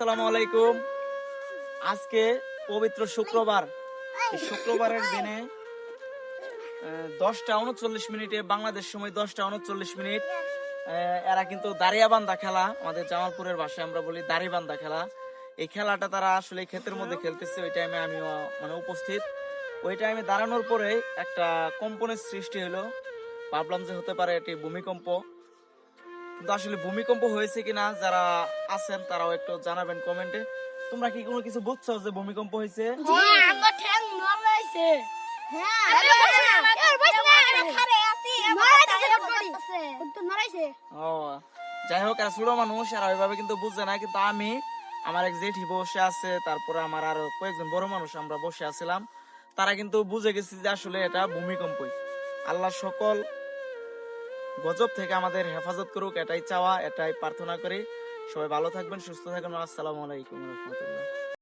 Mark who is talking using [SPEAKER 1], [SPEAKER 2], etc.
[SPEAKER 1] আসসালামু আলাইকুম। আজকে পবিত্র শুক্রবার। এই শুক্রবারের দিনে 10টা 39 মিনিটে বাংলাদেশ সময় 10টা 39 মিনিট এরা কিন্তু দাঁড়িয়াবান্ধা খেলা, আমাদের জামালপুরের ভাষায় আমরা বলি দাড়িবান্ধা খেলা। এই খেলাটা তারা আসলে ক্ষেতের মধ্যে খেলতেছে। ওই টাইমে আমিও মানে উপস্থিত। ওই টাইমে দাঁড়ানোর পরে একটা কম্পনের সৃষ্টি হলো। ভাবলাম যে হতে পারে এটি ভূমিকম্প, কিন্তু আসলে ভূমিকম্প হয়েছে কিনা যারা আছেন তারাও একটু জানাবেন কমেন্টে। তোমরা কি কোনো কিছু বুঝছো যে ভূমিকম্প হয়েছে? ও, যাই হোক, এরা ছোট মানুষ, এরা ওইভাবে কিন্তু বুঝছে না। কিন্তু আমি, আমার এক জেঠি বসে আছে, তারপরে আমার আরো কয়েকজন বড় মানুষ আমরা বসে আছিলাম, তারা কিন্তু বুঝে গেছি যে আসলে এটা ভূমিকম্পই। আল্লাহ সকল গজব থেকে আমাদের হেফাজত করুক, এটাই চাওয়া, এটাই প্রার্থনা করি। সবাই ভালো থাকবেন, সুস্থ থাকবেন। আসসালামু আলাইকুম রহমতুল্লাহ।